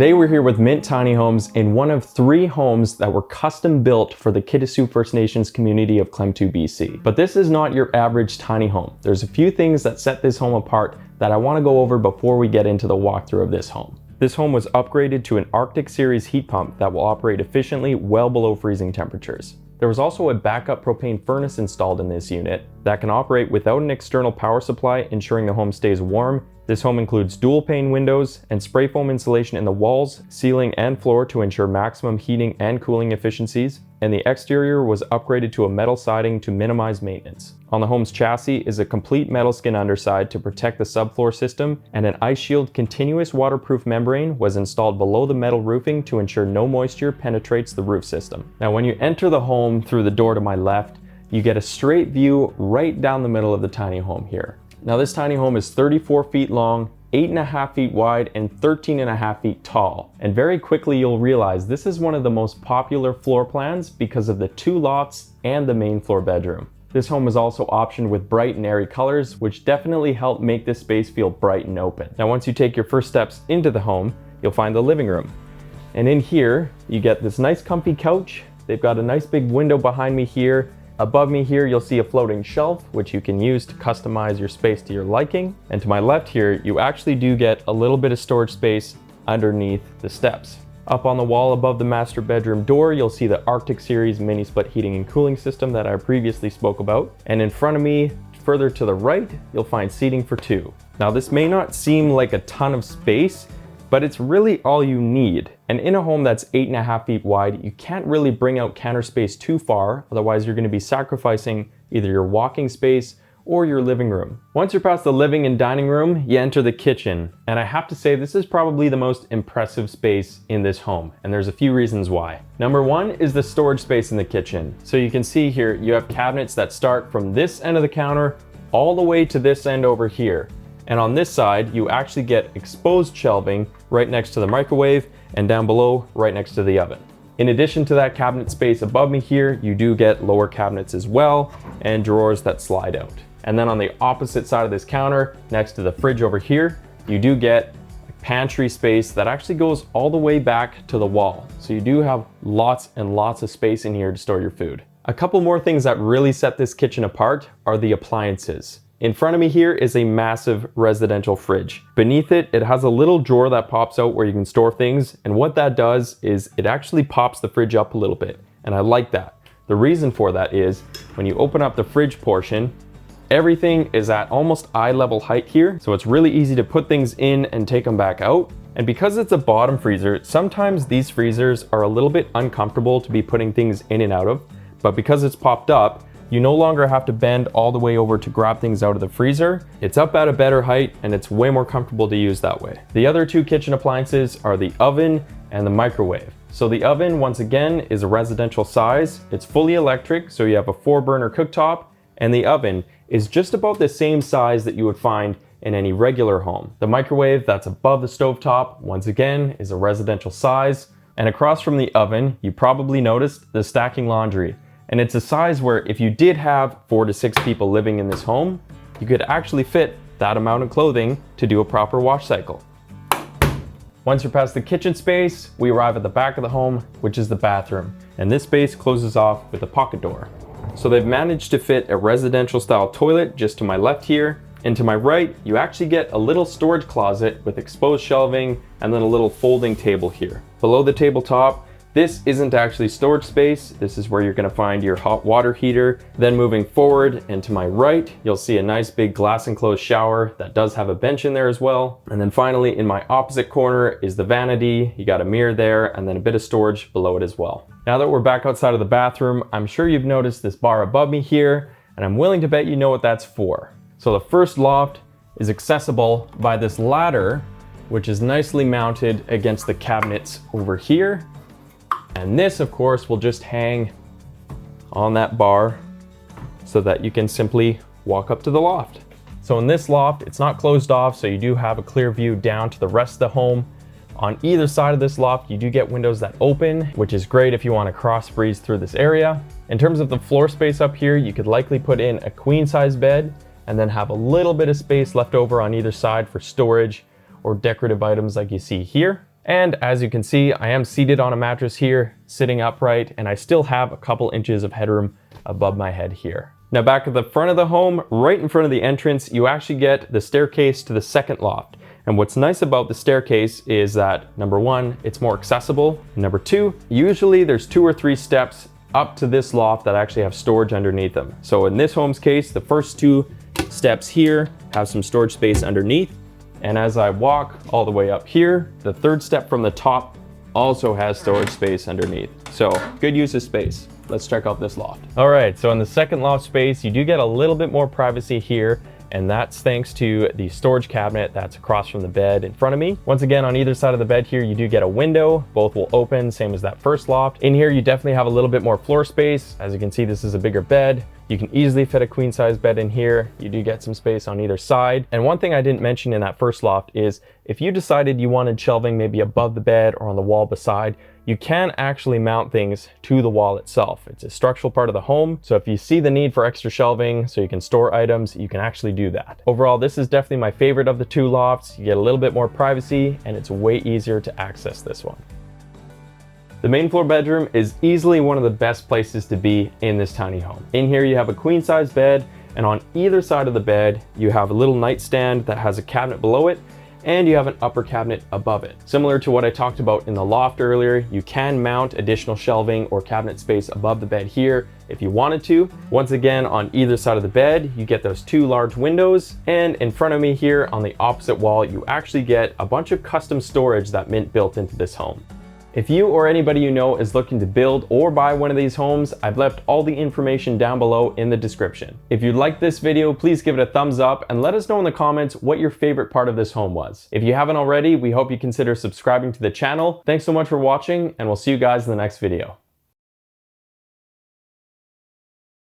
Today we're here with Mint Tiny Homes in one of 3 homes that were custom built for the Kitasoo First Nations community of Klemtu, BC. But this is not your average tiny home. There's a few things that set this home apart that I want to go over before we get into the walkthrough of this home. This home was upgraded to an Arctic Series heat pump that will operate efficiently well below freezing temperatures. There was also a backup propane furnace installed in this unit that can operate without an external power supply, ensuring the home stays warm. This home includes dual pane windows and spray foam insulation in the walls, ceiling, and floor to ensure maximum heating and cooling efficiencies, and the exterior was upgraded to a metal siding to minimize maintenance. On the home's chassis is a complete metal skin underside to protect the subfloor system, and an ice shield continuous waterproof membrane was installed below the metal roofing to ensure no moisture penetrates the roof system. Now when you enter the home through the door to my left, you get a straight view right down the middle of the tiny home here. Now this tiny home is 34 feet long, 8.5 feet wide, and 13.5 feet tall. And very quickly you'll realize this is one of the most popular floor plans because of the 2 lofts and the main floor bedroom. This home is also optioned with bright and airy colors, which definitely help make this space feel bright and open. Now once you take your first steps into the home, you'll find the living room. And in here, you get this nice comfy couch. They've got a nice big window behind me here. Above me here, you'll see a floating shelf, which you can use to customize your space to your liking. And to my left here, you actually do get a little bit of storage space underneath the steps. Up on the wall above the master bedroom door, you'll see the Arctic Series mini split heating and cooling system that I previously spoke about. And in front of me, further to the right, you'll find seating for 2. Now this may not seem like a ton of space, but it's really all you need. And in a home that's 8.5 feet wide, you can't really bring out counter space too far, otherwise you're gonna be sacrificing either your walking space or your living room. Once you're past the living and dining room, you enter the kitchen. And I have to say, this is probably the most impressive space in this home, and there's a few reasons why. Number 1 is the storage space in the kitchen. So you can see here, you have cabinets that start from this end of the counter all the way to this end over here. And on this side, you actually get exposed shelving right next to the microwave and down below right next to the oven. In addition to that cabinet space above me here, you do get lower cabinets as well and drawers that slide out. And then on the opposite side of this counter, next to the fridge over here, you do get a pantry space that actually goes all the way back to the wall. So you do have lots and lots of space in here to store your food. A couple more things that really set this kitchen apart are the appliances. In front of me here is a massive residential fridge. Beneath it, it has a little drawer that pops out where you can store things. And what that does is it actually pops the fridge up a little bit. And I like that. The reason for that is when you open up the fridge portion, everything is at almost eye level height here. So it's really easy to put things in and take them back out. And because it's a bottom freezer, sometimes these freezers are a little bit uncomfortable to be putting things in and out of. But because it's popped up, you no longer have to bend all the way over to grab things out of the freezer. It's up at a better height and it's way more comfortable to use that way. The other 2 kitchen appliances are the oven and the microwave. So the oven, once again, is a residential size. It's fully electric, so you have a 4-burner cooktop, and the oven is just about the same size that you would find in any regular home. The microwave that's above the stovetop, once again, is a residential size. And across from the oven, you probably noticed the stacking laundry. And it's a size where if you did have 4 to 6 people living in this home, you could actually fit that amount of clothing to do a proper wash cycle. Once you're past the kitchen space, we arrive at the back of the home, which is the bathroom. And this space closes off with a pocket door. So they've managed to fit a residential style toilet just to my left here. And to my right, you actually get a little storage closet with exposed shelving and then a little folding table here. Below the tabletop, this isn't actually storage space. This is where you're gonna find your hot water heater. Then moving forward and to my right, you'll see a nice big glass enclosed shower that does have a bench in there as well. And then finally in my opposite corner is the vanity. You got a mirror there and then a bit of storage below it as well. Now that we're back outside of the bathroom, I'm sure you've noticed this bar above me here, and I'm willing to bet you know what that's for. So the first loft is accessible by this ladder, which is nicely mounted against the cabinets over here. And this, of course, will just hang on that bar so that you can simply walk up to the loft. So in this loft, it's not closed off, so you do have a clear view down to the rest of the home. On either side of this loft, you do get windows that open, which is great if you want to cross breeze through this area. In terms of the floor space up here, you could likely put in a queen size bed and then have a little bit of space left over on either side for storage or decorative items like you see here. And as you can see, I am seated on a mattress here, sitting upright, and I still have a couple inches of headroom above my head here. Now back at the front of the home, right in front of the entrance, you actually get the staircase to the second loft. And what's nice about the staircase is that, number one, it's more accessible. Number two, usually there's 2 or 3 steps up to this loft that actually have storage underneath them. So in this home's case, the first 2 steps here have some storage space underneath. And as I walk all the way up here, the 3rd step from the top also has storage space underneath. So good use of space. Let's check out this loft. All right, so in the second loft space, you do get a little bit more privacy here, and that's thanks to the storage cabinet that's across from the bed in front of me. Once again, on either side of the bed here, you do get a window. Both will open, same as that first loft. In here, you definitely have a little bit more floor space. As you can see, this is a bigger bed. You can easily fit a queen size bed in here. You do get some space on either side. And one thing I didn't mention in that first loft is if you decided you wanted shelving maybe above the bed or on the wall beside, you can actually mount things to the wall itself. It's a structural part of the home. So if you see the need for extra shelving so you can store items, you can actually do that. Overall, this is definitely my favorite of the 2 lofts. You get a little bit more privacy and it's way easier to access this one. The main floor bedroom is easily one of the best places to be in this tiny home. In here you have a queen size bed, and on either side of the bed you have a little nightstand that has a cabinet below it, and you have an upper cabinet above it. Similar to what I talked about in the loft earlier, you can mount additional shelving or cabinet space above the bed here if you wanted to. Once again, on either side of the bed, you get those 2 large windows, and in front of me here on the opposite wall, you actually get a bunch of custom storage that Mint built into this home. If you or anybody you know is looking to build or buy one of these homes, I've left all the information down below in the description. If you liked this video, please give it a thumbs up and let us know in the comments what your favorite part of this home was. If you haven't already, we hope you consider subscribing to the channel. Thanks so much for watching, and we'll see you guys in the next video.